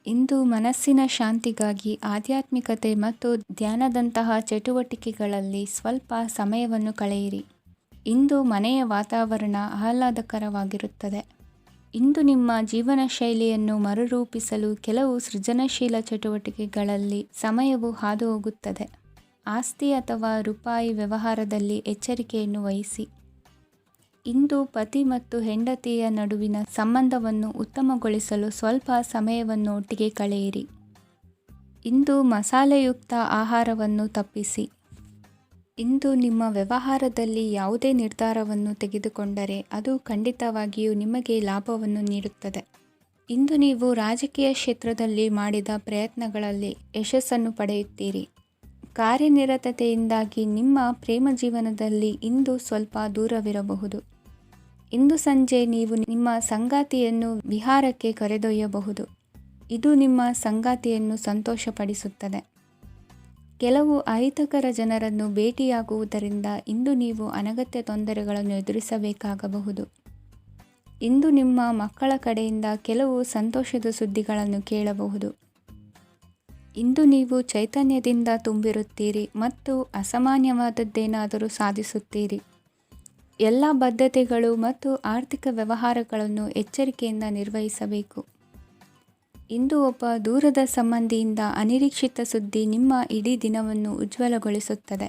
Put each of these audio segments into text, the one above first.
ಇಂದು ಮನಸ್ಸಿನ ಶಾಂತಿಗಾಗಿ ಆಧ್ಯಾತ್ಮಿಕತೆ ಮತ್ತು ಧ್ಯಾನದಂತಹ ಚಟುವಟಿಕೆಗಳಲ್ಲಿ ಸ್ವಲ್ಪ ಸಮಯವನ್ನು ಕಳೆಯಿರಿ. ಇಂದು ಮನೆಯ ವಾತಾವರಣ ಆಹ್ಲಾದಕರವಾಗಿರುತ್ತದೆ. ಇಂದು ನಿಮ್ಮ ಜೀವನ ಶೈಲಿಯನ್ನು ಮರುರೂಪಿಸಲು ಕೆಲವು ಸೃಜನಶೀಲ ಚಟುವಟಿಕೆಗಳಲ್ಲಿ ಸಮಯವು ಹಾದುಹೋಗುತ್ತದೆ. ಆಸ್ತಿ ಅಥವಾ ರೂಪಾಯಿ ವ್ಯವಹಾರದಲ್ಲಿ ಎಚ್ಚರಿಕೆಯನ್ನು ವಹಿಸಿ. ಇಂದು ಪತಿ ಮತ್ತು ಹೆಂಡತಿಯ ನಡುವಿನ ಸಂಬಂಧವನ್ನು ಉತ್ತಮಗೊಳಿಸಲು ಸ್ವಲ್ಪ ಸಮಯವನ್ನು ಒಟ್ಟಿಗೆ ಕಳೆಯಿರಿ. ಇಂದು ಮಸಾಲೆಯುಕ್ತ ಆಹಾರವನ್ನು ತಪ್ಪಿಸಿ. ಇಂದು ನಿಮ್ಮ ವ್ಯವಹಾರದಲ್ಲಿ ಯಾವುದೇ ನಿರ್ಧಾರವನ್ನು ತೆಗೆದುಕೊಂಡರೆ ಅದು ಖಂಡಿತವಾಗಿಯೂ ನಿಮಗೆ ಲಾಭವನ್ನು ನೀಡುತ್ತದೆ. ಇಂದು ನೀವು ರಾಜಕೀಯ ಕ್ಷೇತ್ರದಲ್ಲಿ ಮಾಡಿದ ಪ್ರಯತ್ನಗಳಲ್ಲಿ ಯಶಸ್ಸನ್ನು ಪಡೆಯುತ್ತೀರಿ. ಕಾರ್ಯನಿರತತೆಯಿಂದಾಗಿ ನಿಮ್ಮ ಪ್ರೇಮ ಜೀವನದಲ್ಲಿ ಇಂದು ಸ್ವಲ್ಪ ದೂರವಿರಬಹುದು. ಇಂದು ಸಂಜೆ ನೀವು ನಿಮ್ಮ ಸಂಗಾತಿಯನ್ನು ವಿಹಾರಕ್ಕೆ ಕರೆದೊಯ್ಯಬಹುದು. ಇದು ನಿಮ್ಮ ಸಂಗಾತಿಯನ್ನು ಸಂತೋಷಪಡಿಸುತ್ತದೆ. ಕೆಲವು ಅಹಿತಕರ ಜನರನ್ನು ಭೇಟಿಯಾಗುವುದರಿಂದ ಇಂದು ನೀವು ಅನಗತ್ಯ ತೊಂದರೆಗಳನ್ನು ಎದುರಿಸಬೇಕಾಗಬಹುದು. ಇಂದು ನಿಮ್ಮ ಮಕ್ಕಳ ಕಡೆಯಿಂದ ಕೆಲವು ಸಂತೋಷದ ಸುದ್ದಿಗಳನ್ನು ಕೇಳಬಹುದು. ಇಂದು ನೀವು ಚೈತನ್ಯದಿಂದ ತುಂಬಿರುತ್ತೀರಿ ಮತ್ತು ಅಸಾಮಾನ್ಯವಾದದ್ದೇನಾದರೂ ಸಾಧಿಸುತ್ತೀರಿ. ಎಲ್ಲ ಬದ್ಧತೆಗಳು ಮತ್ತು ಆರ್ಥಿಕ ವ್ಯವಹಾರಗಳನ್ನು ಎಚ್ಚರಿಕೆಯಿಂದ ನಿರ್ವಹಿಸಬೇಕು. ಇಂದು ಒಬ್ಬ ದೂರದ ಸಂಬಂಧಿಯಿಂದ ಅನಿರೀಕ್ಷಿತ ಸುದ್ದಿ ನಿಮ್ಮ ಇಡೀ ದಿನವನ್ನು ಉಜ್ವಲಗೊಳಿಸುತ್ತದೆ.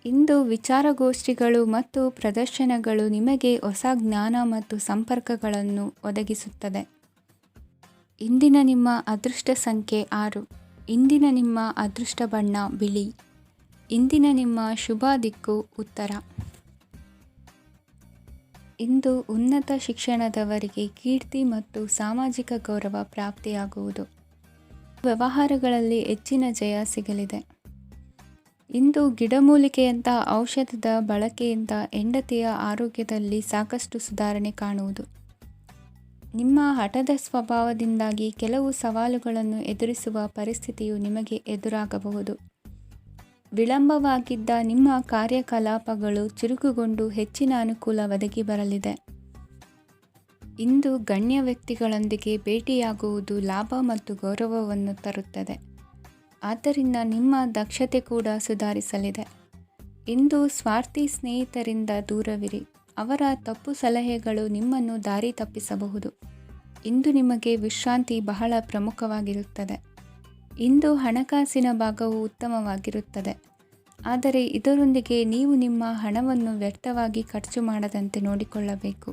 ಇಂದು ವಿಚಾರಗೋಷ್ಠಿಗಳು ಮತ್ತು ಪ್ರದರ್ಶನಗಳು ನಿಮಗೆ ಹೊಸ ಜ್ಞಾನ ಮತ್ತು ಸಂಪರ್ಕಗಳನ್ನು ಒದಗಿಸುತ್ತದೆ. ಇಂದಿನ ನಿಮ್ಮ ಅದೃಷ್ಟ ಸಂಖ್ಯೆ 6. ಇಂದಿನ ನಿಮ್ಮ ಅದೃಷ್ಟ ಬಣ್ಣ ಬಿಳಿ. ಇಂದಿನ ನಿಮ್ಮ ಶುಭ ದಿಕ್ಕು ಉತ್ತರ. ಇಂದು ಉನ್ನತ ಶಿಕ್ಷಣದವರಿಗೆ ಕೀರ್ತಿ ಮತ್ತು ಸಾಮಾಜಿಕ ಗೌರವ ಪ್ರಾಪ್ತಿಯಾಗುವುದು. ವ್ಯವಹಾರಗಳಲ್ಲಿ ಹೆಚ್ಚಿನ ಜಯ ಸಿಗಲಿದೆ. ಇಂದು ಗಿಡಮೂಲಿಕೆಯಂತಹ ಔಷಧದ ಬಳಕೆಯಿಂದ ಹೆಂಡತಿಯ ಆರೋಗ್ಯದಲ್ಲಿ ಸಾಕಷ್ಟು ಸುಧಾರಣೆ ಕಾಣುವುದು. ನಿಮ್ಮ ಹಠದ ಸ್ವಭಾವದಿಂದಾಗಿ ಕೆಲವು ಸವಾಲುಗಳನ್ನು ಎದುರಿಸುವ ಪರಿಸ್ಥಿತಿಯು ನಿಮಗೆ ಎದುರಾಗಬಹುದು. ವಿಳಂಬವಾಗಿದ್ದ ನಿಮ್ಮ ಕಾರ್ಯಕಲಾಪಗಳು ಚುರುಕುಗೊಂಡು ಹೆಚ್ಚಿನ ಅನುಕೂಲ ಒದಗಿ ಬರಲಿದೆ. ಇಂದು ಗಣ್ಯ ವ್ಯಕ್ತಿಗಳೊಂದಿಗೆ ಭೇಟಿಯಾಗುವುದು ಲಾಭ ಮತ್ತು ಗೌರವವನ್ನು ತರುತ್ತದೆ. ಆದ್ದರಿಂದ ನಿಮ್ಮ ದಕ್ಷತೆ ಕೂಡ ಸುಧಾರಿಸಲಿದೆ. ಇಂದು ಸ್ವಾರ್ಥಿ ಸ್ನೇಹಿತರಿಂದ ದೂರವಿರಿ. ಅವರ ತಪ್ಪು ಸಲಹೆಗಳು ನಿಮ್ಮನ್ನು ದಾರಿ ತಪ್ಪಿಸಬಹುದು. ಇಂದು ನಿಮಗೆ ವಿಶ್ರಾಂತಿ ಬಹಳ ಪ್ರಮುಖವಾಗಿರುತ್ತದೆ. ಇಂದು ಹಣಕಾಸಿನ ಭಾಗವು ಉತ್ತಮವಾಗಿರುತ್ತದೆ. ಆದರೆ ಇದರೊಂದಿಗೆ ನೀವು ನಿಮ್ಮ ಹಣವನ್ನು ವ್ಯರ್ಥವಾಗಿ ಖರ್ಚು ಮಾಡದಂತೆ ನೋಡಿಕೊಳ್ಳಬೇಕು.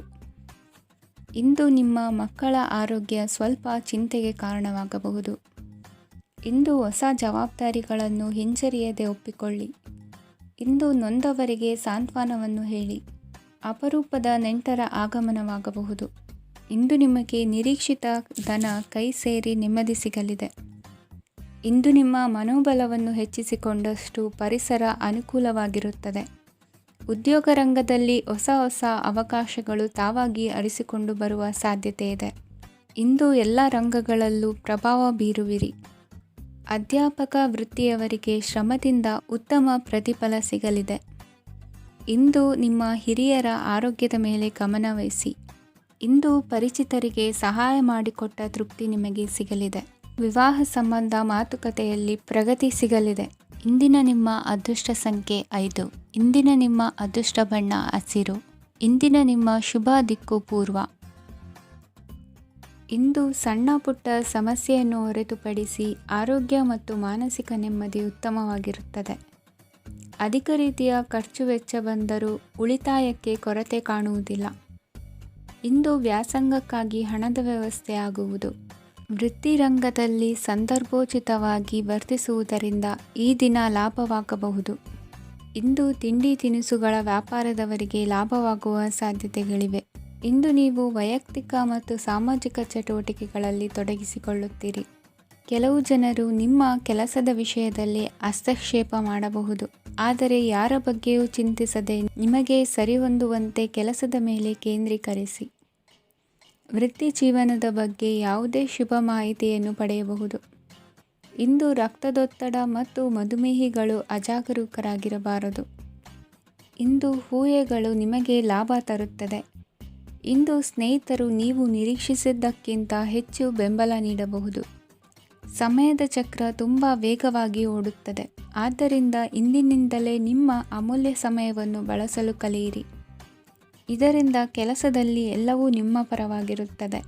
ಇಂದು ನಿಮ್ಮ ಮಕ್ಕಳ ಆರೋಗ್ಯ ಸ್ವಲ್ಪ ಚಿಂತೆಗೆ ಕಾರಣವಾಗಬಹುದು. ಇಂದು ಹೊಸ ಜವಾಬ್ದಾರಿಗಳನ್ನು ಹಿಂಜರಿಯದೆ ಒಪ್ಪಿಕೊಳ್ಳಿ. ಇಂದು ನೊಂದವರಿಗೆ ಸಾಂತ್ವನವನ್ನು ಹೇಳಿ. ಅಪರೂಪದ ನೆಂಟರ ಆಗಮನವಾಗಬಹುದು. ಇಂದು ನಿಮಗೆ ನಿರೀಕ್ಷಿತ ಧನ ಕೈ ಸೇರಿ ನೆಮ್ಮದಿ ಸಿಗಲಿದೆ. ಇಂದು ನಿಮ್ಮ ಮನೋಬಲವನ್ನು ಹೆಚ್ಚಿಸಿಕೊಂಡಷ್ಟು ಪರಿಸರ ಅನುಕೂಲವಾಗಿರುತ್ತದೆ. ಉದ್ಯೋಗ ರಂಗದಲ್ಲಿ ಹೊಸ ಹೊಸ ಅವಕಾಶಗಳು ತಾವಾಗಿ ಅರಿಸಿಕೊಂಡು ಬರುವ ಸಾಧ್ಯತೆ ಇದೆ. ಇಂದು ಎಲ್ಲ ರಂಗಗಳಲ್ಲೂ ಪ್ರಭಾವ ಬೀರುವಿರಿ. ಅಧ್ಯಾಪಕ ವೃತ್ತಿಯವರಿಗೆ ಶ್ರಮದಿಂದ ಉತ್ತಮ ಪ್ರತಿಫಲ ಸಿಗಲಿದೆ. ಇಂದು ನಿಮ್ಮ ಹಿರಿಯರ ಆರೋಗ್ಯದ ಮೇಲೆ ಗಮನವಹಿಸಿ. ಇಂದು ಪರಿಚಿತರಿಗೆ ಸಹಾಯ ಮಾಡಿಕೊಟ್ಟ ತೃಪ್ತಿ ನಿಮಗೆ ಸಿಗಲಿದೆ. ವಿವಾಹ ಸಂಬಂಧ ಮಾತುಕತೆಯಲ್ಲಿ ಪ್ರಗತಿ ಸಿಗಲಿದೆ. ಇಂದಿನ ನಿಮ್ಮ ಅದೃಷ್ಟ ಸಂಖ್ಯೆ 5. ಇಂದಿನ ನಿಮ್ಮ ಅದೃಷ್ಟ ಬಣ್ಣ ಹಸಿರು. ಇಂದಿನ ನಿಮ್ಮ ಶುಭ ದಿಕ್ಕು ಪೂರ್ವ. ಇಂದು ಸಣ್ಣ ಪುಟ್ಟ ಸಮಸ್ಯೆಯನ್ನು ಹೊರತುಪಡಿಸಿ ಆರೋಗ್ಯ ಮತ್ತು ಮಾನಸಿಕ ನೆಮ್ಮದಿ ಉತ್ತಮವಾಗಿರುತ್ತದೆ. ಅಧಿಕ ರೀತಿಯ ಖರ್ಚು ವೆಚ್ಚ ಬಂದರೂ ಉಳಿತಾಯಕ್ಕೆ ಕೊರತೆ ಕಾಣುವುದಿಲ್ಲ. ಇಂದು ವ್ಯಾಸಂಗಕ್ಕಾಗಿ ಹಣದ ವ್ಯವಸ್ಥೆ ಆಗುವುದು. ವೃತ್ತಿರಂಗದಲ್ಲಿ ಸಂದರ್ಭೋಚಿತವಾಗಿ ವರ್ತಿಸುವುದರಿಂದ ಈ ದಿನ ಲಾಭವಾಗಬಹುದು. ಇಂದು ತಿಂಡಿ ತಿನಿಸುಗಳ ವ್ಯಾಪಾರದವರಿಗೆ ಲಾಭವಾಗುವ ಸಾಧ್ಯತೆಗಳಿವೆ. ಇಂದು ನೀವು ವೈಯಕ್ತಿಕ ಮತ್ತು ಸಾಮಾಜಿಕ ಚಟುವಟಿಕೆಗಳಲ್ಲಿ ತೊಡಗಿಸಿಕೊಳ್ಳುತ್ತೀರಿ. ಕೆಲವು ಜನರು ನಿಮ್ಮ ಕೆಲಸದ ವಿಷಯದಲ್ಲಿ ಹಸ್ತಕ್ಷೇಪ ಮಾಡಬಹುದು. ಆದರೆ ಯಾರ ಬಗ್ಗೆಯೂ ಚಿಂತಿಸದೆ ನಿಮಗೆ ಸರಿಹೊಂದುವಂತೆ ಕೆಲಸದ ಮೇಲೆ ಕೇಂದ್ರೀಕರಿಸಿ. ವೃತ್ತಿ ಜೀವನದ ಬಗ್ಗೆ ಯಾವುದೇ ಶುಭ ಮಾಹಿತಿಯನ್ನು ಪಡೆಯಬಹುದು. ಇಂದು ರಕ್ತದೊತ್ತಡ ಮತ್ತು ಮಧುಮೇಹಿಗಳು ಅಜಾಗರೂಕರಾಗಿರಬಾರದು. ಇಂದು ಊಹೆಗಳು ನಿಮಗೆ ಲಾಭ ತರುತ್ತದೆ. ಇಂದು ಸ್ನೇಹಿತರು ನೀವು ನಿರೀಕ್ಷಿಸಿದ್ದಕ್ಕಿಂತ ಹೆಚ್ಚು ಬೆಂಬಲ ನೀಡಬಹುದು. ಸಮಯದ ಚಕ್ರ ತುಂಬ ವೇಗವಾಗಿ ಓಡುತ್ತದೆ. ಆದ್ದರಿಂದ ಇಂದಿನಿಂದಲೇ ನಿಮ್ಮ ಅಮೂಲ್ಯ ಸಮಯವನ್ನು ಬಳಸಲು ಕಲಿಯಿರಿ. ಇದರಿಂದ ಕೆಲಸದಲ್ಲಿ ಎಲ್ಲವೂ ನಿಮ್ಮ ಪರವಾಗಿರುತ್ತದೆ.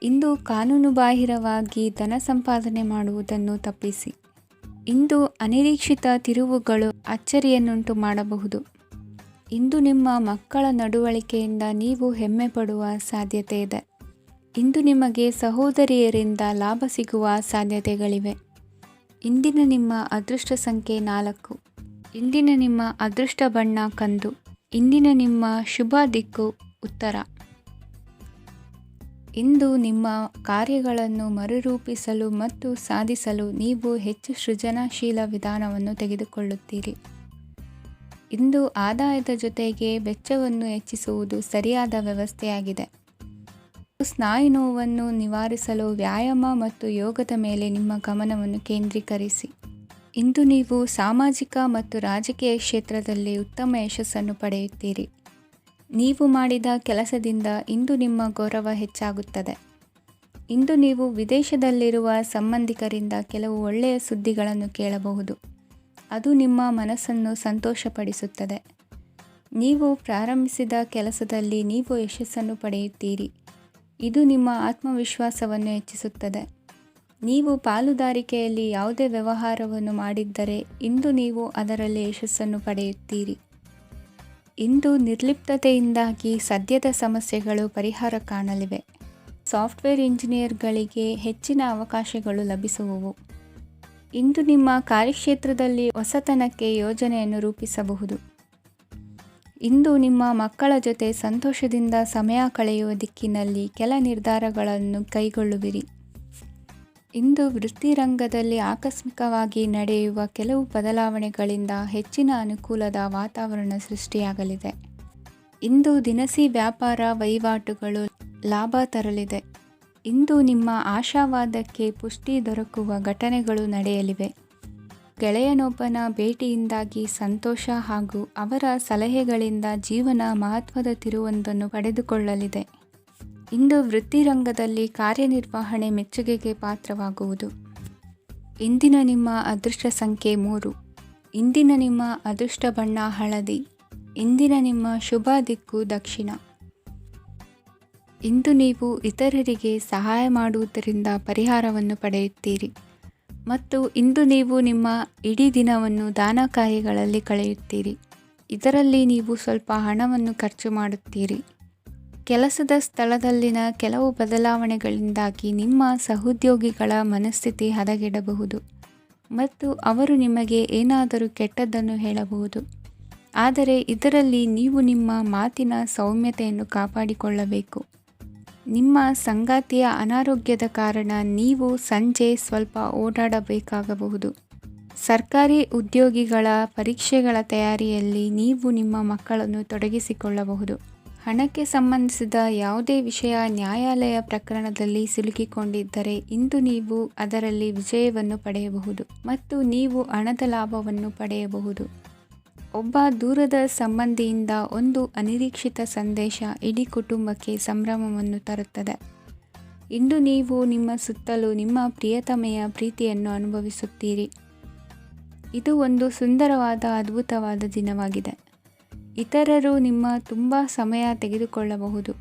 ಇಂದು ಕಾನೂನುಬಾಹಿರವಾಗಿ ಧನ ಸಂಪಾದನೆ ಮಾಡುವುದನ್ನು ತಪ್ಪಿಸಿ. ಇಂದು ಅನಿರೀಕ್ಷಿತ ತಿರುವುಗಳು ಅಚ್ಚರಿಯನ್ನುಂಟು ಮಾಡಬಹುದು. ಇಂದು ನಿಮ್ಮ ಮಕ್ಕಳ ನಡವಳಿಕೆಯಿಂದ ನೀವು ಹೆಮ್ಮೆ ಪಡುವ ಸಾಧ್ಯತೆ ಇದೆ. ಇಂದು ನಿಮಗೆ ಸಹೋದರಿಯರಿಂದ ಲಾಭ ಸಿಗುವ ಸಾಧ್ಯತೆಗಳಿವೆ. ಇಂದಿನ ನಿಮ್ಮ ಅದೃಷ್ಟ ಸಂಖ್ಯೆ 4. ಇಂದಿನ ನಿಮ್ಮ ಅದೃಷ್ಟ ಬಣ್ಣ ಕಂದು. ಇಂದಿನ ನಿಮ್ಮ ಶುಭ ದಿಕ್ಕು ಉತ್ತರ. ಇಂದು ನಿಮ್ಮ ಕಾರ್ಯಗಳನ್ನು ಮರುರೂಪಿಸಲು ಮತ್ತು ಸಾಧಿಸಲು ನೀವು ಹೆಚ್ಚು ಸೃಜನಶೀಲ ವಿಧಾನವನ್ನು ತೆಗೆದುಕೊಳ್ಳುತ್ತೀರಿ. ಇಂದು ಆದಾಯದ ಜೊತೆಗೆ ವೆಚ್ಚವನ್ನು ಹೆಚ್ಚಿಸುವುದು ಸರಿಯಾದ ವ್ಯವಸ್ಥೆಯಾಗಿದೆ. ಸ್ನಾಯು ನೋವನ್ನು ನಿವಾರಿಸಲು ವ್ಯಾಯಾಮ ಮತ್ತು ಯೋಗದ ಮೇಲೆ ನಿಮ್ಮ ಗಮನವನ್ನು ಕೇಂದ್ರೀಕರಿಸಿ. ಇಂದು ನೀವು ಸಾಮಾಜಿಕ ಮತ್ತು ರಾಜಕೀಯ ಕ್ಷೇತ್ರದಲ್ಲಿ ಉತ್ತಮ ಯಶಸ್ಸನ್ನು ಪಡೆಯುತ್ತೀರಿ. ನೀವು ಮಾಡಿದ ಕೆಲಸದಿಂದ ಇಂದು ನಿಮ್ಮ ಗೌರವ ಹೆಚ್ಚಾಗುತ್ತದೆ. ಇಂದು ನೀವು ವಿದೇಶದಲ್ಲಿರುವ ಸಂಬಂಧಿಕರಿಂದ ಕೆಲವು ಒಳ್ಳೆಯ ಸುದ್ದಿಗಳನ್ನು ಕೇಳಬಹುದು. ಅದು ನಿಮ್ಮ ಮನಸ್ಸನ್ನು ಸಂತೋಷಪಡಿಸುತ್ತದೆ. ನೀವು ಪ್ರಾರಂಭಿಸಿದ ಕೆಲಸದಲ್ಲಿ ನೀವು ಯಶಸ್ಸನ್ನು ಪಡೆಯುತ್ತೀರಿ. ಇದು ನಿಮ್ಮ ಆತ್ಮವಿಶ್ವಾಸವನ್ನು ಹೆಚ್ಚಿಸುತ್ತದೆ. ನೀವು ಪಾಲುದಾರಿಕೆಯಲ್ಲಿ ಯಾವುದೇ ವ್ಯವಹಾರವನ್ನು ಮಾಡಿದ್ದರೆ ಇಂದು ನೀವು ಅದರಲ್ಲಿ ಯಶಸ್ಸನ್ನು ಪಡೆಯುತ್ತೀರಿ. ಇಂದು ನಿರ್ಲಿಪ್ತತೆಯಿಂದಾಗಿ ಸದ್ಯದ ಸಮಸ್ಯೆಗಳು ಪರಿಹಾರ ಕಾಣಲಿವೆ. ಸಾಫ್ಟ್ವೇರ್ ಇಂಜಿನಿಯರ್ಗಳಿಗೆ ಹೆಚ್ಚಿನ ಅವಕಾಶಗಳು ಲಭಿಸುವವು. ಇಂದು ನಿಮ್ಮ ಕಾರ್ಯಕ್ಷೇತ್ರದಲ್ಲಿ ಹೊಸತನಕ್ಕೆ ಯೋಜನೆಯನ್ನು ರೂಪಿಸಬಹುದು. ಇಂದು ನಿಮ್ಮ ಮಕ್ಕಳ ಜೊತೆ ಸಂತೋಷದಿಂದ ಸಮಯ ಕಳೆಯುವ ದಿಕ್ಕಿನಲ್ಲಿ ಕೆಲ ನಿರ್ಧಾರಗಳನ್ನು ಕೈಗೊಳ್ಳುವಿರಿ. ಇಂದು ವೃತ್ತಿರಂಗದಲ್ಲಿ ಆಕಸ್ಮಿಕವಾಗಿ ನಡೆಯುವ ಕೆಲವು ಬದಲಾವಣೆಗಳಿಂದ ಹೆಚ್ಚಿನ ಅನುಕೂಲದ ವಾತಾವರಣ ಸೃಷ್ಟಿಯಾಗಲಿದೆ. ಇಂದು ದಿನಸಿ ವ್ಯಾಪಾರ ವಹಿವಾಟುಗಳು ಲಾಭ ತರಲಿದೆ. ಇಂದು ನಿಮ್ಮ ಆಶಾವಾದಕ್ಕೆ ಪುಷ್ಟಿ ದೊರಕುವ ಘಟನೆಗಳು ನಡೆಯಲಿವೆ. ಗೆಳೆಯನೊಬ್ಬನ ಭೇಟಿಯಿಂದಾಗಿ ಸಂತೋಷ ಹಾಗೂ ಅವರ ಸಲಹೆಗಳಿಂದ ಜೀವನ ಮಹತ್ವದ ತಿರುವೊಂದನ್ನು ಪಡೆದುಕೊಳ್ಳಲಿದೆ. ಇಂದು ವೃತ್ತಿರಂಗದಲ್ಲಿ ಕಾರ್ಯನಿರ್ವಹಣೆ ಮೆಚ್ಚುಗೆಗೆ ಪಾತ್ರವಾಗುವುದು. ಇಂದಿನ ನಿಮ್ಮ ಅದೃಷ್ಟ ಸಂಖ್ಯೆ 3. ಇಂದಿನ ನಿಮ್ಮ ಅದೃಷ್ಟ ಬಣ್ಣ ಹಳದಿ. ಇಂದಿನ ನಿಮ್ಮ ಶುಭ ದಿಕ್ಕು ದಕ್ಷಿಣ. ಇಂದು ನೀವು ಇತರರಿಗೆ ಸಹಾಯ ಮಾಡುವುದರಿಂದ ಪರಿಹಾರವನ್ನು ಪಡೆಯುತ್ತೀರಿ ಮತ್ತು ಇಂದು ನೀವು ನಿಮ್ಮ ಇಡೀ ದಿನವನ್ನು ದಾನ ಕಾರ್ಯಗಳಲ್ಲಿ ಕಳೆಯುತ್ತೀರಿ. ಇದರಲ್ಲಿ ನೀವು ಸ್ವಲ್ಪ ಹಣವನ್ನು ಖರ್ಚು ಮಾಡುತ್ತೀರಿ. ಕೆಲಸದ ಸ್ಥಳದಲ್ಲಿನ ಕೆಲವು ಬದಲಾವಣೆಗಳಿಂದಾಗಿ ನಿಮ್ಮ ಸಹೋದ್ಯೋಗಿಗಳ ಮನಸ್ಥಿತಿ ಹದಗೆಡಬಹುದು ಮತ್ತು ಅವರು ನಿಮಗೆ ಏನಾದರೂ ಕೆಟ್ಟದ್ದನ್ನು ಹೇಳಬಹುದು. ಆದರೆ ಇದರಲ್ಲಿ ನೀವು ನಿಮ್ಮ ಮಾತಿನ ಸೌಮ್ಯತೆಯನ್ನು ಕಾಪಾಡಿಕೊಳ್ಳಬೇಕು. ನಿಮ್ಮ ಸಂಗಾತಿಯ ಅನಾರೋಗ್ಯದ ಕಾರಣ ನೀವು ಸಂಜೆ ಸ್ವಲ್ಪ ಓಡಾಡಬೇಕಾಗಬಹುದು. ಸರ್ಕಾರಿ ಉದ್ಯೋಗಿಗಳ ಪರೀಕ್ಷೆಗಳ ತಯಾರಿಯಲ್ಲಿ ನೀವು ನಿಮ್ಮ ಮಕ್ಕಳನ್ನು ತೊಡಗಿಸಿಕೊಳ್ಳಬಹುದು. ಹಣಕ್ಕೆ ಸಂಬಂಧಿಸಿದ ಯಾವುದೇ ವಿಷಯ ನ್ಯಾಯಾಲಯ ಪ್ರಕರಣದಲ್ಲಿ ಸಿಲುಕಿಕೊಂಡಿದ್ದರೆ ಇಂದು ನೀವು ಅದರಲ್ಲಿ ವಿಜಯವನ್ನು ಪಡೆಯಬಹುದು ಮತ್ತು ನೀವು ಹಣದ ಲಾಭವನ್ನು ಪಡೆಯಬಹುದು. ಒಬ್ಬ ದೂರದ ಸಂಬಂಧಿಯಿಂದ ಒಂದು ಅನಿರೀಕ್ಷಿತ ಸಂದೇಶ ಇಡೀ ಕುಟುಂಬಕ್ಕೆ ಸಂಭ್ರಮವನ್ನು ತರುತ್ತದೆ. ಇಂದು ನೀವು ನಿಮ್ಮ ಸುತ್ತಲೂ ನಿಮ್ಮ ಪ್ರಿಯತಮೆಯ ಪ್ರೀತಿಯನ್ನು ಅನುಭವಿಸುತ್ತೀರಿ. ಇದು ಒಂದು ಸುಂದರವಾದ ಅದ್ಭುತವಾದ ದಿನವಾಗಿದೆ. ಇತರರು ನಿಮ್ಮ ತುಂಬ ಸಮಯ ತೆಗೆದುಕೊಳ್ಳಬಹುದು.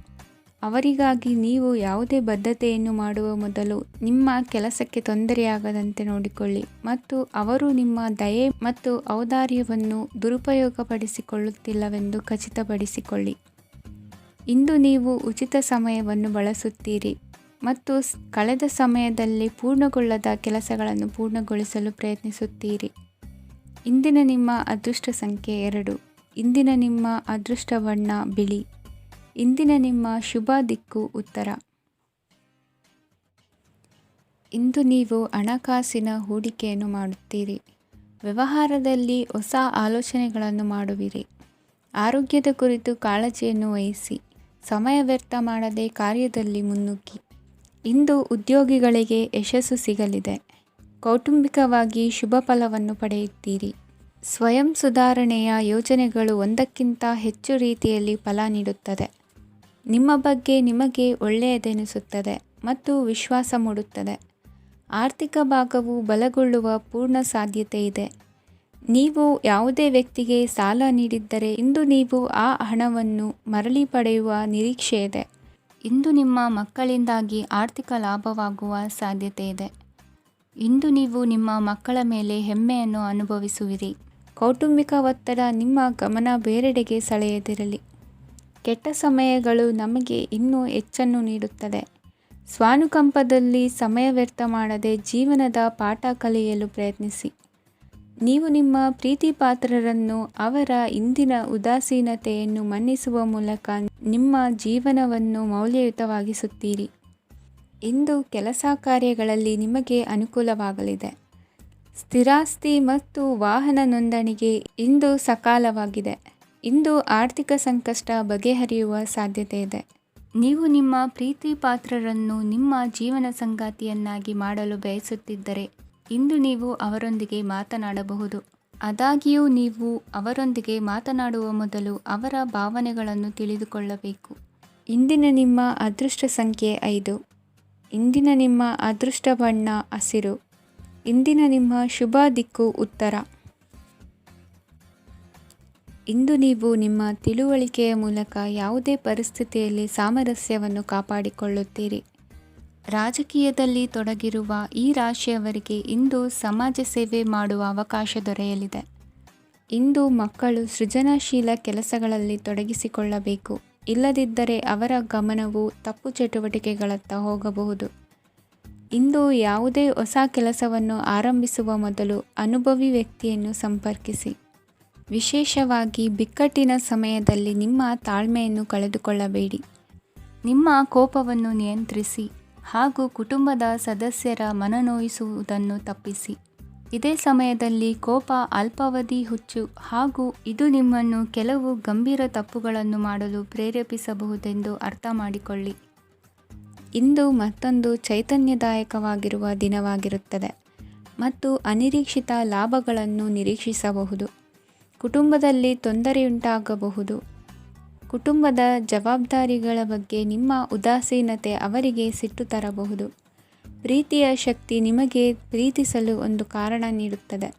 ಅವರಿಗಾಗಿ ನೀವು ಯಾವುದೇ ಬದ್ಧತೆಯನ್ನು ಮಾಡುವ ಮೊದಲು ನಿಮ್ಮ ಕೆಲಸಕ್ಕೆ ತೊಂದರೆಯಾಗದಂತೆ ನೋಡಿಕೊಳ್ಳಿ ಮತ್ತು ಅವರು ನಿಮ್ಮ ದಯೆ ಮತ್ತು ಔದಾರ್ಯವನ್ನು ದುರುಪಯೋಗಪಡಿಸಿಕೊಳ್ಳುತ್ತಿಲ್ಲವೆಂದು ಖಚಿತಪಡಿಸಿಕೊಳ್ಳಿ. ಇಂದು ನೀವು ಉಚಿತ ಸಮಯವನ್ನು ಬಳಸುತ್ತೀರಿ ಮತ್ತು ಕಳೆದ ಸಮಯದಲ್ಲಿ ಪೂರ್ಣಗೊಳ್ಳದ ಕೆಲಸಗಳನ್ನು ಪೂರ್ಣಗೊಳಿಸಲು ಪ್ರಯತ್ನಿಸುತ್ತೀರಿ. ಇಂದಿನ ನಿಮ್ಮ ಅದೃಷ್ಟ ಸಂಖ್ಯೆ 2. ಇಂದಿನ ನಿಮ್ಮ ಅದೃಷ್ಟ ಬಣ್ಣ ಬಿಳಿ. ಇಂದಿನ ನಿಮ್ಮ ಶುಭ ದಿಕ್ಕು ಉತ್ತರ. ಇಂದು ನೀವು ಹಣಕಾಸಿನ ಹೂಡಿಕೆಯನ್ನು ಮಾಡುತ್ತೀರಿ. ವ್ಯವಹಾರದಲ್ಲಿ ಹೊಸ ಆಲೋಚನೆಗಳನ್ನು ಮಾಡುವಿರಿ. ಆರೋಗ್ಯದ ಕುರಿತು ಕಾಳಜಿಯನ್ನು ವಹಿಸಿ. ಸಮಯ ವ್ಯರ್ಥ ಮಾಡದೆ ಕಾರ್ಯದಲ್ಲಿ ಮುನ್ನುಗ್ಗಿ. ಇಂದು ಉದ್ಯೋಗಿಗಳಿಗೆ ಯಶಸ್ಸು ಸಿಗಲಿದೆ. ಕೌಟುಂಬಿಕವಾಗಿ ಶುಭ ಫಲವನ್ನು ಪಡೆಯುತ್ತೀರಿ. ಸ್ವಯಂ ಸುಧಾರಣೆಯ ಯೋಜನೆಗಳು ಒಂದಕ್ಕಿಂತ ಹೆಚ್ಚು ರೀತಿಯಲ್ಲಿ ಫಲ ನೀಡುತ್ತದೆ. ನಿಮ್ಮ ಬಗ್ಗೆ ನಿಮಗೆ ಒಳ್ಳೆಯದೆನಿಸುತ್ತದೆ ಮತ್ತು ವಿಶ್ವಾಸ ಮೂಡುತ್ತದೆ. ಆರ್ಥಿಕ ಭಾಗವು ಬಲಗೊಳ್ಳುವ ಪೂರ್ಣ ಸಾಧ್ಯತೆ ಇದೆ. ನೀವು ಯಾವುದೇ ವ್ಯಕ್ತಿಗೆ ಸಾಲ ನೀಡಿದ್ದರೆ ಇಂದು ನೀವು ಆ ಹಣವನ್ನು ಮರಳಿ ಪಡೆಯುವ ನಿರೀಕ್ಷೆ ಇದೆ. ಇಂದು ನಿಮ್ಮ ಮಕ್ಕಳಿಂದಾಗಿ ಆರ್ಥಿಕ ಲಾಭವಾಗುವ ಸಾಧ್ಯತೆ ಇದೆ. ಇಂದು ನೀವು ನಿಮ್ಮ ಮಕ್ಕಳ ಮೇಲೆ ಹೆಮ್ಮೆಯನ್ನು ಅನುಭವಿಸುವಿರಿ. ಕೌಟುಂಬಿಕ ಒತ್ತಡ ನಿಮ್ಮ ಗಮನ ಬೇರೆಡೆಗೆ ಸೆಳೆಯದಿರಲಿ. ಕೆಟ್ಟ ಸಮಯಗಳು ನಮಗೆ ಇನ್ನೂ ಹೆಚ್ಚನ್ನು ನೀಡುತ್ತದೆ. ಸ್ವಾನುಕಂಪದಲ್ಲಿ ಸಮಯ ವ್ಯರ್ಥ ಮಾಡದೆ ಜೀವನದ ಪಾಠ ಕಲಿಯಲು ಪ್ರಯತ್ನಿಸಿ. ನೀವು ನಿಮ್ಮ ಪ್ರೀತಿ ಪಾತ್ರರನ್ನು ಅವರ ಇಂದಿನ ಉದಾಸೀನತೆಯನ್ನು ಮನ್ನಿಸುವ ಮೂಲಕ ನಿಮ್ಮ ಜೀವನವನ್ನು ಮೌಲ್ಯಯುತವಾಗಿಸುತ್ತೀರಿ. ಇಂದು ಕೆಲಸ ಕಾರ್ಯಗಳಲ್ಲಿ ನಿಮಗೆ ಅನುಕೂಲವಾಗಲಿದೆ. ಸ್ಥಿರಾಸ್ತಿ ಮತ್ತು ವಾಹನ ನೋಂದಣಿಗೆ ಇಂದು ಸಕಾಲವಾಗಿದೆ. ಇಂದು ಆರ್ಥಿಕ ಸಂಕಷ್ಟ ಬಗೆಹರಿಯುವ ಸಾಧ್ಯತೆ ಇದೆ. ನೀವು ನಿಮ್ಮ ಪ್ರೀತಿ ಪಾತ್ರರನ್ನು ನಿಮ್ಮ ಜೀವನ ಸಂಗಾತಿಯನ್ನಾಗಿ ಮಾಡಲು ಬಯಸುತ್ತಿದ್ದರೆ ಇಂದು ನೀವು ಅವರೊಂದಿಗೆ ಮಾತನಾಡಬಹುದು. ಆದಾಗ್ಯೂ ನೀವು ಅವರೊಂದಿಗೆ ಮಾತನಾಡುವ ಮೊದಲು ಅವರ ಭಾವನೆಗಳನ್ನು ತಿಳಿದುಕೊಳ್ಳಬೇಕು. ಇಂದಿನ ನಿಮ್ಮ ಅದೃಷ್ಟ ಸಂಖ್ಯೆ 5. ಇಂದಿನ ನಿಮ್ಮ ಅದೃಷ್ಟ ಬಣ್ಣ ಹಸಿರು. ಇಂದಿನ ನಿಮ್ಮ ಶುಭ ದಿಕ್ಕು ಉತ್ತರ. ಇಂದು ನೀವು ನಿಮ್ಮ ತಿಳುವಳಿಕೆಯ ಮೂಲಕ ಯಾವುದೇ ಪರಿಸ್ಥಿತಿಯಲ್ಲಿ ಸಾಮರಸ್ಯವನ್ನು ಕಾಪಾಡಿಕೊಳ್ಳುತ್ತೀರಿ. ರಾಜಕೀಯದಲ್ಲಿ ತೊಡಗಿರುವ ಈ ರಾಶಿಯವರಿಗೆ ಇಂದು ಸಮಾಜ ಸೇವೆ ಮಾಡುವ ಅವಕಾಶ ದೊರೆಯಲಿದೆ. ಇಂದು ಮಕ್ಕಳು ಸೃಜನಶೀಲ ಕೆಲಸಗಳಲ್ಲಿ ತೊಡಗಿಸಿಕೊಳ್ಳಬೇಕು. ಇಲ್ಲದಿದ್ದರೆ ಅವರ ಗಮನವು ತಪ್ಪು ಚಟುವಟಿಕೆಗಳತ್ತ ಹೋಗಬಹುದು. ಇಂದು ಯಾವುದೇ ಹೊಸ ಕೆಲಸವನ್ನು ಆರಂಭಿಸುವ ಮೊದಲು ಅನುಭವಿ ವ್ಯಕ್ತಿಯನ್ನು ಸಂಪರ್ಕಿಸಿ. ವಿಶೇಷವಾಗಿ ಬಿಕ್ಕಟ್ಟಿನ ಸಮಯದಲ್ಲಿ ನಿಮ್ಮ ತಾಳ್ಮೆಯನ್ನು ಕಳೆದುಕೊಳ್ಳಬೇಡಿ. ನಿಮ್ಮ ಕೋಪವನ್ನು ನಿಯಂತ್ರಿಸಿ ಹಾಗೂ ಕುಟುಂಬದ ಸದಸ್ಯರ ಮನನೋಯಿಸುವುದನ್ನು ತಪ್ಪಿಸಿ. ಇದೇ ಸಮಯದಲ್ಲಿ ಕೋಪ ಅಲ್ಪಾವಧಿ ಹುಚ್ಚು ಹಾಗೂ ಇದು ನಿಮ್ಮನ್ನು ಕೆಲವು ಗಂಭೀರ ತಪ್ಪುಗಳನ್ನು ಮಾಡಲು ಪ್ರೇರೇಪಿಸಬಹುದೆಂದು ಅರ್ಥ ಮಾಡಿಕೊಳ್ಳಿ. ಇಂದು ಮತ್ತೊಂದು ಚೈತನ್ಯದಾಯಕವಾಗಿರುವ ದಿನವಾಗಿರುತ್ತದೆ ಮತ್ತು ಅನಿರೀಕ್ಷಿತ ಲಾಭಗಳನ್ನು ನಿರೀಕ್ಷಿಸಬಹುದು. ಕುಟುಂಬದಲ್ಲಿ ತೊಂದರೆಯುಂಟಾಗಬಹುದು. ಕುಟುಂಬದ ಜವಾಬ್ದಾರಿಗಳ ಬಗ್ಗೆ ನಿಮ್ಮ ಉದಾಸೀನತೆ ಅವರಿಗೆ ಸಿಟ್ಟು ತರಬಹುದು. ಪ್ರೀತಿಯ ಶಕ್ತಿ ನಿಮಗೆ ಪ್ರೀತಿಸಲು ಒಂದು ಕಾರಣ ನೀಡುತ್ತದೆ.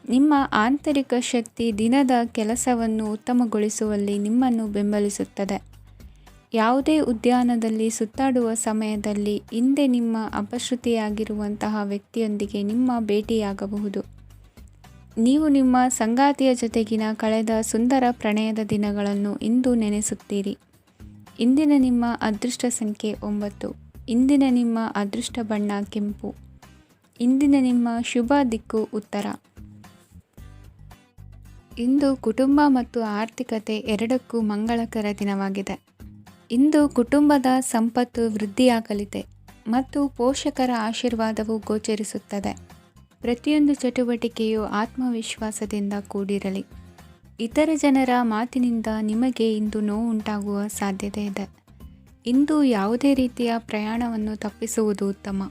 ನಿಮ್ಮ ಆಂತರಿಕ ಶಕ್ತಿ ದಿನದ ಕೆಲಸವನ್ನು ಉತ್ತಮಗೊಳಿಸುವಲ್ಲಿ ನಿಮ್ಮನ್ನು ಬೆಂಬಲಿಸುತ್ತದೆ. ಯಾವುದೇ ಉದ್ಯಾನದಲ್ಲಿ ಸುತ್ತಾಡುವ ಸಮಯದಲ್ಲಿ ಹಿಂದೆ ನಿಮ್ಮ ಅಪಶ್ರುತಿಯಾಗಿರುವಂತಹ ವ್ಯಕ್ತಿಯೊಂದಿಗೆ ನಿಮ್ಮ ಭೇಟಿಯಾಗಬಹುದು. ನೀವು ನಿಮ್ಮ ಸಂಗಾತಿಯ ಜೊತೆಗಿನ ಕಳೆದ ಸುಂದರ ಪ್ರಣಯದ ದಿನಗಳನ್ನು ಇಂದು ನೆನೆಸುತ್ತೀರಿ. ಇಂದಿನ ನಿಮ್ಮ ಅದೃಷ್ಟ ಸಂಖ್ಯೆ 9. ಇಂದಿನ ನಿಮ್ಮ ಅದೃಷ್ಟ ಬಣ್ಣ ಕೆಂಪು. ಇಂದಿನ ನಿಮ್ಮ ಶುಭ ದಿಕ್ಕು ಉತ್ತರ. ಇಂದು ಕುಟುಂಬ ಮತ್ತು ಆರ್ಥಿಕತೆ ಎರಡಕ್ಕೂ ಮಂಗಳಕರ ದಿನವಾಗಿದೆ. ಇಂದು ಕುಟುಂಬದ ಸಂಪತ್ತು ವೃದ್ಧಿಯಾಗಲಿದೆ ಮತ್ತು ಪೋಷಕರ ಆಶೀರ್ವಾದವು ಗೋಚರಿಸುತ್ತದೆ. ಪ್ರತಿಯೊಂದು ಚಟುವಟಿಕೆಯು ಆತ್ಮವಿಶ್ವಾಸದಿಂದ ಕೂಡಿರಲಿ. ಇತರ ಜನರ ಮಾತಿನಿಂದ ನಿಮಗೆ ಇಂದು ನೋವು ಉಂಟಾಗುವ ಸಾಧ್ಯತೆ ಇದೆ. ಇಂದು ಯಾವುದೇ ರೀತಿಯ ಪ್ರಯಾಣವನ್ನು ತಪ್ಪಿಸುವುದು ಉತ್ತಮ.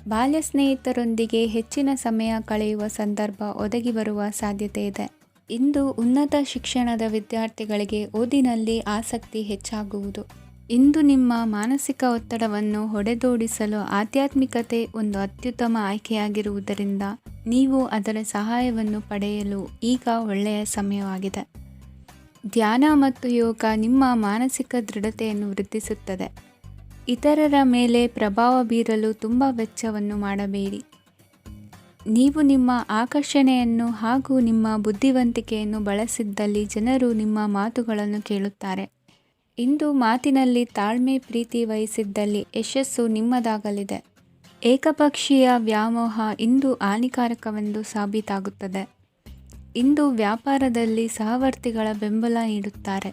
ಬಾಲ್ಯ ಸ್ನೇಹಿತರೊಂದಿಗೆ ಹೆಚ್ಚಿನ ಸಮಯ ಕಳೆಯುವ ಸಂದರ್ಭ ಒದಗಿ ಬರುವ ಸಾಧ್ಯತೆ ಇದೆ. ಇಂದು ಉನ್ನತ ಶಿಕ್ಷಣದ ವಿದ್ಯಾರ್ಥಿಗಳಿಗೆ ಓದಿನಲ್ಲಿ ಆಸಕ್ತಿ ಹೆಚ್ಚಾಗುವುದು. ಇಂದು ನಿಮ್ಮ ಮಾನಸಿಕ ಒತ್ತಡವನ್ನು ಹೊಡೆದೋಡಿಸಲು ಆಧ್ಯಾತ್ಮಿಕತೆ ಒಂದು ಅತ್ಯುತ್ತಮ ಆಯ್ಕೆಯಾಗಿರುವುದರಿಂದ ನೀವು ಅದರ ಸಹಾಯವನ್ನು ಪಡೆಯಲು ಈಗ ಒಳ್ಳೆಯ ಸಮಯವಾಗಿದೆ. ಧ್ಯಾನ ಮತ್ತು ಯೋಗ ನಿಮ್ಮ ಮಾನಸಿಕ ದೃಢತೆಯನ್ನು ವೃದ್ಧಿಸುತ್ತದೆ. ಇತರರ ಮೇಲೆ ಪ್ರಭಾವ ಬೀರಲು ತುಂಬ ವೆಚ್ಚವನ್ನು ಮಾಡಬೇಡಿ. ನೀವು ನಿಮ್ಮ ಆಕರ್ಷಣೆಯನ್ನು ಹಾಗೂ ನಿಮ್ಮ ಬುದ್ಧಿವಂತಿಕೆಯನ್ನು ಬಳಸಿದ್ದಲ್ಲಿ ಜನರು ನಿಮ್ಮ ಮಾತುಗಳನ್ನು ಕೇಳುತ್ತಾರೆ. ಇಂದು ಮಾತಿನಲ್ಲಿ ತಾಳ್ಮೆ ಪ್ರೀತಿ ವಹಿಸಿದ್ದಲ್ಲಿ ಯಶಸ್ಸು ನಿಮ್ಮದಾಗಲಿದೆ. ಏಕಪಕ್ಷೀಯ ವ್ಯಾಮೋಹ ಇಂದು ಹಾನಿಕಾರಕವೆಂದು ಸಾಬೀತಾಗುತ್ತದೆ. ಇಂದು ವ್ಯಾಪಾರದಲ್ಲಿ ಸಹವರ್ತಿಗಳ ಬೆಂಬಲ ನೀಡುತ್ತಾರೆ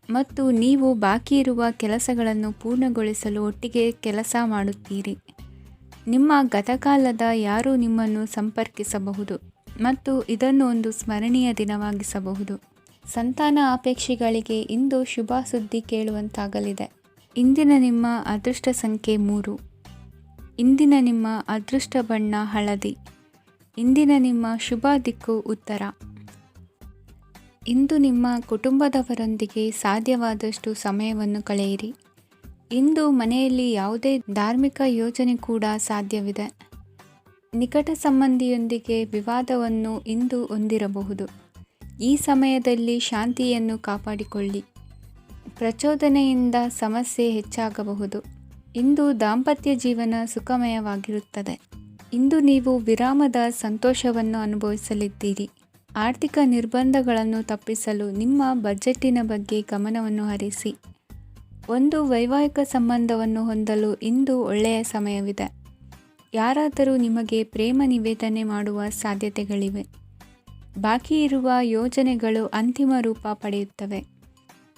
ಮತ್ತು ನೀವು ಬಾಕಿ ಇರುವ ಕೆಲಸಗಳನ್ನು ಪೂರ್ಣಗೊಳಿಸಲು ಒಟ್ಟಿಗೆ ಕೆಲಸ ಮಾಡುತ್ತೀರಿ. ನಿಮ್ಮ ಗತಕಾಲದ ಯಾರೂ ನಿಮ್ಮನ್ನು ಸಂಪರ್ಕಿಸಬಹುದು ಮತ್ತು ಇದನ್ನು ಒಂದು ಸ್ಮರಣೀಯ ದಿನವಾಗಿಸಬಹುದು. ಸಂತಾನ ಅಪೇಕ್ಷಿಗಳಿಗೆ ಇಂದು ಶುಭ ಸುದ್ದಿ ಕೇಳುವಂತಾಗಲಿದೆ. ಇಂದಿನ ನಿಮ್ಮ ಅದೃಷ್ಟ ಸಂಖ್ಯೆ 3. ಇಂದಿನ ನಿಮ್ಮ ಅದೃಷ್ಟ ಬಣ್ಣ ಹಳದಿ. ಇಂದಿನ ನಿಮ್ಮ ಶುಭ ದಿಕ್ಕು ಉತ್ತರ. ಇಂದು ನಿಮ್ಮ ಕುಟುಂಬದವರೊಂದಿಗೆ ಸಾಧ್ಯವಾದಷ್ಟು ಸಮಯವನ್ನು ಕಳೆಯಿರಿ. ಇಂದು ಮನೆಯಲ್ಲಿ ಯಾವುದೇ ಧಾರ್ಮಿಕ ಯೋಜನೆ ಕೂಡ ಸಾಧ್ಯವಿದೆ. ನಿಕಟ ಸಂಬಂಧಿಯೊಂದಿಗೆ ವಿವಾದವನ್ನು ಇಂದು ಹೊಂದಿರಬಹುದು. ಈ ಸಮಯದಲ್ಲಿ ಶಾಂತಿಯನ್ನು ಕಾಪಾಡಿಕೊಳ್ಳಿ. ಪ್ರಚೋದನೆಯಿಂದ ಸಮಸ್ಯೆ ಹೆಚ್ಚಾಗಬಹುದು. ಇಂದು ದಾಂಪತ್ಯ ಜೀವನ ಸುಖಮಯವಾಗಿರುತ್ತದೆ. ಇಂದು ನೀವು ವಿರಾಮದ ಸಂತೋಷವನ್ನು ಅನುಭವಿಸಲಿದ್ದೀರಿ. ಆರ್ಥಿಕ ನಿರ್ಬಂಧಗಳನ್ನು ತಪ್ಪಿಸಲು ನಿಮ್ಮ ಬಜೆಟ್ಟಿನ ಬಗ್ಗೆ ಗಮನವನ್ನು ಹರಿಸಿ. ಒಂದು ವೈವಾಹಿಕ ಸಂಬಂಧವನ್ನು ಹೊಂದಲು ಇಂದು ಒಳ್ಳೆಯ ಸಮಯವಿದೆ. ಯಾರಾದರೂ ನಿಮಗೆ ಪ್ರೇಮ ನಿವೇದನೆ ಮಾಡುವ ಸಾಧ್ಯತೆಗಳಿವೆ. ಬಾಕಿ ಇರುವ ಯೋಜನೆಗಳು ಅಂತಿಮ ರೂಪ ಪಡೆಯುತ್ತವೆ.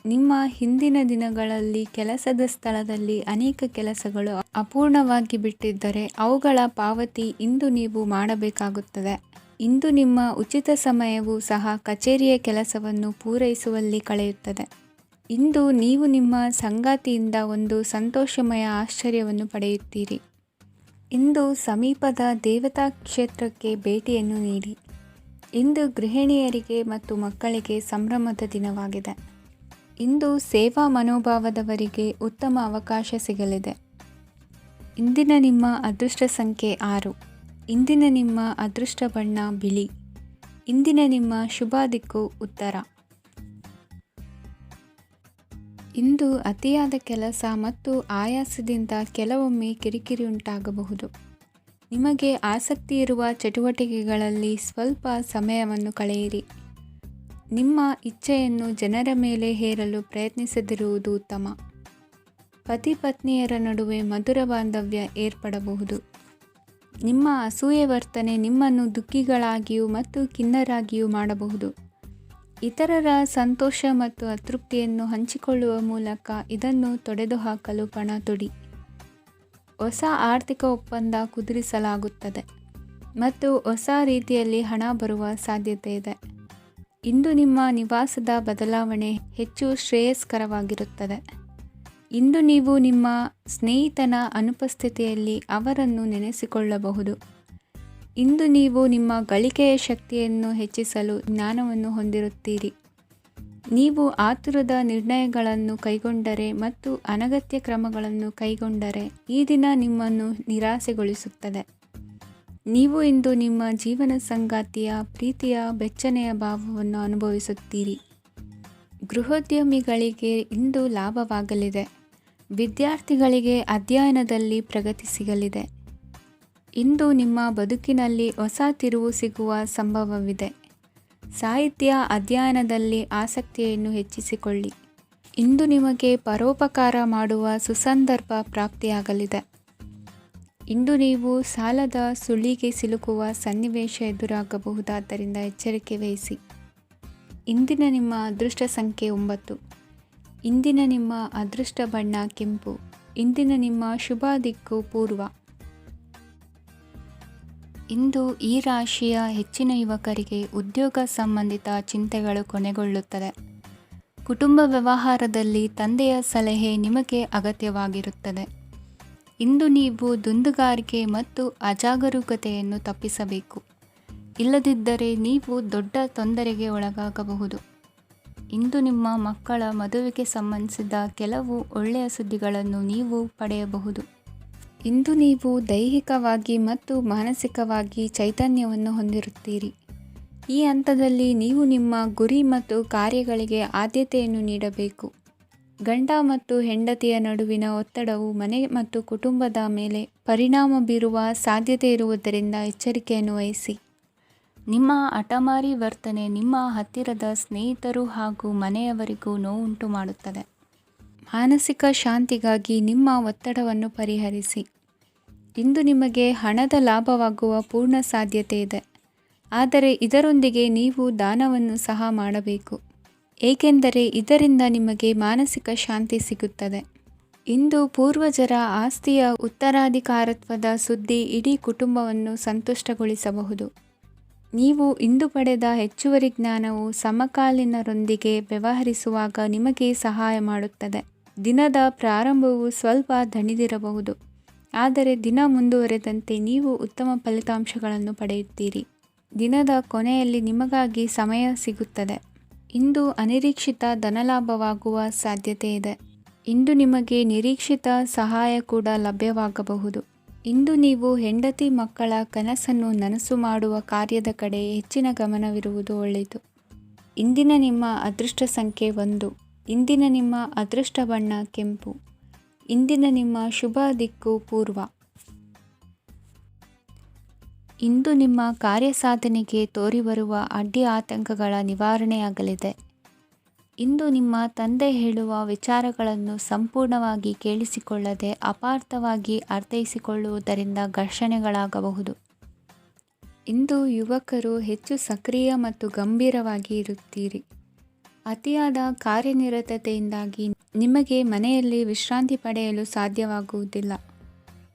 ನಿಮ್ಮ ಹಿಂದಿನ ದಿನಗಳಲ್ಲಿ ಕೆಲಸದ ಸ್ಥಳದಲ್ಲಿ ಅನೇಕ ಕೆಲಸಗಳು ಅಪೂರ್ಣವಾಗಿ ಬಿಟ್ಟಿದ್ದರೆ ಅವುಗಳ ಪಾವತಿ ಇಂದು ನೀವು ಮಾಡಬೇಕಾಗುತ್ತದೆ. ಇಂದು ನಿಮ್ಮ ಉಚಿತ ಸಮಯವೂ ಸಹ ಕಚೇರಿಯ ಕೆಲಸವನ್ನು ಪೂರೈಸುವಲ್ಲಿ ಕಳೆಯುತ್ತದೆ. ಇಂದು ನೀವು ನಿಮ್ಮ ಸಂಗಾತಿಯಿಂದ ಒಂದು ಸಂತೋಷಮಯ ಆಶ್ಚರ್ಯವನ್ನು ಪಡೆಯುತ್ತೀರಿ. ಇಂದು ಸಮೀಪದ ದೇವತಾ ಕ್ಷೇತ್ರಕ್ಕೆ ಭೇಟಿಯನ್ನು ನೀಡಿ. ಇಂದು ಗೃಹಿಣಿಯರಿಗೆ ಮತ್ತು ಮಕ್ಕಳಿಗೆ ಸಂಭ್ರಮದ ದಿನವಾಗಿದೆ. ಇಂದು ಸೇವಾ ಮನೋಭಾವದವರಿಗೆ ಉತ್ತಮ ಅವಕಾಶ ಸಿಗಲಿದೆ. ಇಂದಿನ ನಿಮ್ಮ ಅದೃಷ್ಟ ಸಂಖ್ಯೆ 6. ಇಂದಿನ ನಿಮ್ಮ ಅದೃಷ್ಟ ಬಣ್ಣ ಬಿಳಿ. ಇಂದಿನ ನಿಮ್ಮ ಶುಭ ದಿಕ್ಕು ಉತ್ತರ. ಇಂದು ಅತಿಯಾದ ಕೆಲಸ ಮತ್ತು ಆಯಾಸದಿಂದ ಕೆಲವೊಮ್ಮೆ ಕಿರಿಕಿರಿ ಉಂಟಾಗಬಹುದು. ನಿಮಗೆ ಆಸಕ್ತಿ ಇರುವ ಚಟುವಟಿಕೆಗಳಲ್ಲಿ ಸ್ವಲ್ಪ ಸಮಯವನ್ನು ಕಳೆಯಿರಿ. ನಿಮ್ಮ ಇಚ್ಛೆಯನ್ನು ಜನರ ಮೇಲೆ ಹೇರಲು ಪ್ರಯತ್ನಿಸದಿರುವುದು ಉತ್ತಮ. ಪತಿ ಪತ್ನಿಯರ ನಡುವೆ ಮಧುರ ಬಾಂಧವ್ಯ ಏರ್ಪಡಬಹುದು. ನಿಮ್ಮ ಅಸೂಯೆ ವರ್ತನೆ ನಿಮ್ಮನ್ನು ದುಃಖಿಗಳಾಗಿಯೂ ಮತ್ತು ಖಿನ್ನರಾಗಿಯೂ ಮಾಡಬಹುದು. ಇತರರ ಸಂತೋಷ ಮತ್ತು ಅತೃಪ್ತಿಯನ್ನು ಹಂಚಿಕೊಳ್ಳುವ ಮೂಲಕ ಇದನ್ನು ತೊಡೆದುಹಾಕಲು ಪಣ ತೊಡಿ. ಹೊಸ ಆರ್ಥಿಕ ಒಪ್ಪಂದ ಕುದುರಿಸಲಾಗುತ್ತದೆ ಮತ್ತು ಹೊಸ ರೀತಿಯಲ್ಲಿ ಹಣ ಬರುವ ಸಾಧ್ಯತೆ ಇದೆ. ಇಂದು ನಿಮ್ಮ ನಿವಾಸದ ಬದಲಾವಣೆ ಹೆಚ್ಚು ಶ್ರೇಯಸ್ಕರವಾಗಿರುತ್ತದೆ. ಇಂದು ನೀವು ನಿಮ್ಮ ಸ್ನೇಹಿತನ ಅನುಪಸ್ಥಿತಿಯಲ್ಲಿ ಅವರನ್ನು ನೆನೆಸಿಕೊಳ್ಳಬಹುದು. ಇಂದು ನೀವು ನಿಮ್ಮ ಗಳಿಕೆಯ ಶಕ್ತಿಯನ್ನು ಹೆಚ್ಚಿಸಲು ಜ್ಞಾನವನ್ನು ಹೊಂದಿರುತ್ತೀರಿ. ನೀವು ಆತುರದ ನಿರ್ಣಯಗಳನ್ನು ಕೈಗೊಂಡರೆ ಮತ್ತು ಅನಗತ್ಯ ಕ್ರಮಗಳನ್ನು ಕೈಗೊಂಡರೆ ಈ ದಿನ ನಿಮ್ಮನ್ನು ನಿರಾಸೆಗೊಳಿಸುತ್ತದೆ. ನೀವು ಇಂದು ನಿಮ್ಮ ಜೀವನ ಸಂಗಾತಿಯ ಪ್ರೀತಿಯ ಬೆಚ್ಚನೆಯ ಭಾವವನ್ನು ಅನುಭವಿಸುತ್ತೀರಿ. ಗೃಹೋದ್ಯಮಿಗಳಿಗೆ ಇಂದು ಲಾಭವಾಗಲಿದೆ. ವಿದ್ಯಾರ್ಥಿಗಳಿಗೆ ಅಧ್ಯಯನದಲ್ಲಿ ಪ್ರಗತಿ ಸಿಗಲಿದೆ. ಇಂದು ನಿಮ್ಮ ಬದುಕಿನಲ್ಲಿ ಹೊಸ ತಿರುವು ಸಿಗುವ ಸಂಭವವಿದೆ. ಸಾಹಿತ್ಯ ಅಧ್ಯಯನದಲ್ಲಿ ಆಸಕ್ತಿಯನ್ನು ಹೆಚ್ಚಿಸಿಕೊಳ್ಳಿ. ಇಂದು ನಿಮಗೆ ಪರೋಪಕಾರ ಮಾಡುವ ಸುಸಂದರ್ಭ ಪ್ರಾಪ್ತಿಯಾಗಲಿದೆ. ಇಂದು ನೀವು ಸಾಲದ ಸುಳಿಗೆ ಸಿಲುಕುವ ಸನ್ನಿವೇಶ ಎದುರಾಗಬಹುದಾದ್ದರಿಂದ ಎಚ್ಚರಿಕೆ ವಹಿಸಿ. ಇಂದಿನ ನಿಮ್ಮ ಅದೃಷ್ಟ ಸಂಖ್ಯೆ 9. ಇಂದಿನ ನಿಮ್ಮ ಅದೃಷ್ಟ ಬಣ್ಣ ಕೆಂಪು. ಇಂದಿನ ನಿಮ್ಮ ಶುಭ ದಿಕ್ಕು ಪೂರ್ವ. ಇಂದು ಈ ರಾಶಿಯ ಹೆಚ್ಚಿನ ಯುವಕರಿಗೆ ಉದ್ಯೋಗ ಸಂಬಂಧಿತ ಚಿಂತೆಗಳು ಕೊನೆಗೊಳ್ಳುತ್ತದೆ. ಕುಟುಂಬ ವ್ಯವಹಾರದಲ್ಲಿ ತಂದೆಯ ಸಲಹೆ ನಿಮಗೆ ಅಗತ್ಯವಾಗಿರುತ್ತದೆ. ಇಂದು ನೀವು ದುಂದುಗಾರಿಕೆ ಮತ್ತು ಅಜಾಗರೂಕತೆಯನ್ನು ತಪ್ಪಿಸಬೇಕು. ಇಲ್ಲದಿದ್ದರೆ ನೀವು ದೊಡ್ಡ ತೊಂದರೆಗೆ ಒಳಗಾಗಬಹುದು. ಇಂದು ನಿಮ್ಮ ಮಕ್ಕಳ ಮದುವೆಗೆ ಸಂಬಂಧಿಸಿದ ಕೆಲವು ಒಳ್ಳೆಯ ಸುದ್ದಿಗಳನ್ನು ನೀವು ಪಡೆಯಬಹುದು. ಇಂದು ನೀವು ದೈಹಿಕವಾಗಿ ಮತ್ತು ಮಾನಸಿಕವಾಗಿ ಚೈತನ್ಯವನ್ನು ಹೊಂದಿರುತ್ತೀರಿ. ಈ ಹಂತದಲ್ಲಿ ನೀವು ನಿಮ್ಮ ಗುರಿ ಮತ್ತು ಕಾರ್ಯಗಳಿಗೆ ಆದ್ಯತೆಯನ್ನು ನೀಡಬೇಕು. ಗಂಡ ಮತ್ತು ಹೆಂಡತಿಯ ನಡುವಿನ ಒತ್ತಡವು ಮನೆ ಮತ್ತು ಕುಟುಂಬದ ಮೇಲೆ ಪರಿಣಾಮ ಬೀರುವ ಸಾಧ್ಯತೆ ಇರುವುದರಿಂದ ಎಚ್ಚರಿಕೆಯನ್ನು ವಹಿಸಿ. ನಿಮ್ಮ ಹಠಮಾರಿ ವರ್ತನೆ ನಿಮ್ಮ ಹತ್ತಿರದ ಸ್ನೇಹಿತರು ಹಾಗೂ ಮನೆಯವರಿಗೂ ನೋವುಂಟು ಮಾಡುತ್ತದೆ. ಮಾನಸಿಕ ಶಾಂತಿಗಾಗಿ ನಿಮ್ಮ ಒತ್ತಡವನ್ನು ಪರಿಹರಿಸಿ. ಇಂದು ನಿಮಗೆ ಹಣದ ಲಾಭವಾಗುವ ಪೂರ್ಣ ಸಾಧ್ಯತೆ ಇದೆ. ಆದರೆ ಇದರೊಂದಿಗೆ ನೀವು ದಾನವನ್ನು ಸಹ ಮಾಡಬೇಕು, ಏಕೆಂದರೆ ಇದರಿಂದ ನಿಮಗೆ ಮಾನಸಿಕ ಶಾಂತಿ ಸಿಗುತ್ತದೆ. ಇಂದು ಪೂರ್ವಜರ ಆಸ್ತಿಯ ಉತ್ತರಾಧಿಕಾರತ್ವದ ಸುದ್ದಿ ಇಡೀ ಕುಟುಂಬವನ್ನು ಸಂತುಷ್ಟಗೊಳಿಸಬಹುದು. ನೀವು ಇಂದು ಪಡೆದ ಹೆಚ್ಚುವರಿ ಜ್ಞಾನವು ಸಮಕಾಲೀನರೊಂದಿಗೆ ವ್ಯವಹರಿಸುವಾಗ ನಿಮಗೆ ಸಹಾಯ ಮಾಡುತ್ತದೆ. ದಿನದ ಪ್ರಾರಂಭವು ಸ್ವಲ್ಪ ದಣಿದಿರಬಹುದು, ಆದರೆ ದಿನ ಮುಂದುವರೆದಂತೆ ನೀವು ಉತ್ತಮ ಫಲಿತಾಂಶಗಳನ್ನು ಪಡೆಯುತ್ತೀರಿ. ದಿನದ ಕೊನೆಯಲ್ಲಿ ನಿಮಗಾಗಿ ಸಮಯ ಸಿಗುತ್ತದೆ. ಇಂದು ಅನಿರೀಕ್ಷಿತ ಧನಲಾಭವಾಗುವ ಸಾಧ್ಯತೆ ಇದೆ. ಇಂದು ನಿಮಗೆ ನಿರೀಕ್ಷಿತ ಸಹಾಯ ಕೂಡ ಲಭ್ಯವಾಗಬಹುದು. ಇಂದು ನೀವು ಹೆಂಡತಿ ಮಕ್ಕಳ ಕನಸನ್ನು ನನಸು ಮಾಡುವ ಕಾರ್ಯದ ಕಡೆ ಹೆಚ್ಚಿನ ಗಮನವಿರುವುದು ಒಳ್ಳೆಯದು. ಇಂದಿನ ನಿಮ್ಮ ಅದೃಷ್ಟ ಸಂಖ್ಯೆ 1. ಇಂದಿನ ನಿಮ್ಮ ಅದೃಷ್ಟ ಬಣ್ಣ ಕೆಂಪು. ಇಂದಿನ ನಿಮ್ಮ ಶುಭ ದಿಕ್ಕು ಪೂರ್ವ. ಇಂದು ನಿಮ್ಮ ಕಾರ್ಯಸಾಧನೆಗೆ ತೋರಿಬರುವ ಅಡ್ಡಿ ಆತಂಕಗಳ ನಿವಾರಣೆಯಾಗಲಿದೆ. ಇಂದು ನಿಮ್ಮ ತಂದೆ ಹೇಳುವ ವಿಚಾರಗಳನ್ನು ಸಂಪೂರ್ಣವಾಗಿ ಕೇಳಿಸಿಕೊಳ್ಳದೆ ಅಪಾರ್ಥವಾಗಿ ಅರ್ಥೈಸಿಕೊಳ್ಳುವುದರಿಂದ ಘರ್ಷಣೆಗಳಾಗಬಹುದು. ಇಂದು ಯುವಕರು ಹೆಚ್ಚು ಸಕ್ರಿಯ ಮತ್ತು ಗಂಭೀರವಾಗಿ ಇರುತ್ತೀರಿ. ಅತಿಯಾದ ಕಾರ್ಯನಿರತತೆಯಿಂದಾಗಿ ನಿಮಗೆ ಮನೆಯಲ್ಲಿ ವಿಶ್ರಾಂತಿ ಪಡೆಯಲು ಸಾಧ್ಯವಾಗುವುದಿಲ್ಲ.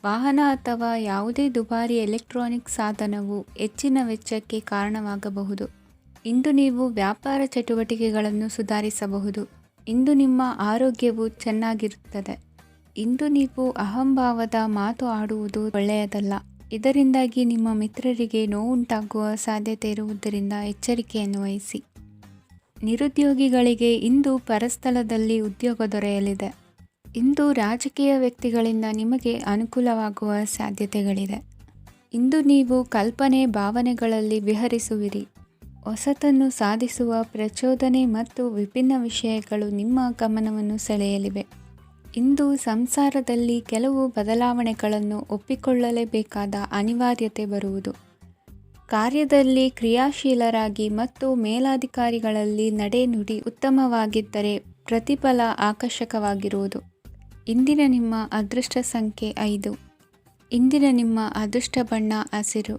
ವಾಹನ ಅಥವಾ ಯಾವುದೇ ದುಬಾರಿ ಎಲೆಕ್ಟ್ರಾನಿಕ್ ಸಾಧನವು ಹೆಚ್ಚಿನ ವೆಚ್ಚಕ್ಕೆ ಕಾರಣವಾಗಬಹುದು. ಇಂದು ನೀವು ವ್ಯಾಪಾರ ಚಟುವಟಿಕೆಗಳನ್ನು ಸುಧಾರಿಸಬಹುದು. ಇಂದು ನಿಮ್ಮ ಆರೋಗ್ಯವು ಚೆನ್ನಾಗಿರುತ್ತದೆ. ಇಂದು ನೀವು ಅಹಂಭಾವದ ಮಾತು ಆಡುವುದು ಒಳ್ಳೆಯದಲ್ಲ. ಇದರಿಂದಾಗಿ ನಿಮ್ಮ ಮಿತ್ರರಿಗೆ ನೋವುಂಟಾಗುವ ಸಾಧ್ಯತೆ ಇರುವುದರಿಂದ ಎಚ್ಚರಿಕೆಯನ್ನು ವಹಿಸಿ. ನಿರುದ್ಯೋಗಿಗಳಿಗೆ ಇಂದು ಪರಸ್ಥಳದಲ್ಲಿ ಉದ್ಯೋಗ ದೊರೆಯಲಿದೆ. ಇಂದು ರಾಜಕೀಯ ವ್ಯಕ್ತಿಗಳಿಂದ ನಿಮಗೆ ಅನುಕೂಲವಾಗುವ ಸಾಧ್ಯತೆಗಳಿದೆ. ಇಂದು ನೀವು ಕಲ್ಪನೆ ಭಾವನೆಗಳಲ್ಲಿ ವಿಹರಿಸುವಿರಿ. ಹೊಸತನ್ನು ಸಾಧಿಸುವ ಪ್ರಚೋದನೆ ಮತ್ತು ವಿಭಿನ್ನ ವಿಷಯಗಳು ನಿಮ್ಮ ಗಮನವನ್ನು ಸೆಳೆಯಲಿವೆ. ಇಂದು ಸಂಸಾರದಲ್ಲಿ ಕೆಲವು ಬದಲಾವಣೆಗಳನ್ನು ಒಪ್ಪಿಕೊಳ್ಳಲೇಬೇಕಾದ ಅನಿವಾರ್ಯತೆ ಬರುವುದು. ಕಾರ್ಯದಲ್ಲಿ ಕ್ರಿಯಾಶೀಲರಾಗಿ ಮತ್ತು ಮೇಲಾಧಿಕಾರಿಗಳಲ್ಲಿ ನಡೆನುಡಿ ಉತ್ತಮವಾಗಿದ್ದರೆ ಪ್ರತಿಫಲ ಆಕರ್ಷಕವಾಗಿರುವುದು. ಇಂದಿನ ನಿಮ್ಮ ಅದೃಷ್ಟ ಸಂಖ್ಯೆ 5. ಇಂದಿನ ನಿಮ್ಮ ಅದೃಷ್ಟ ಬಣ್ಣ ಹಸಿರು.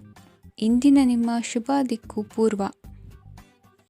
ಇಂದಿನ ನಿಮ್ಮ ಶುಭ ದಿಕ್ಕು ಪೂರ್ವ.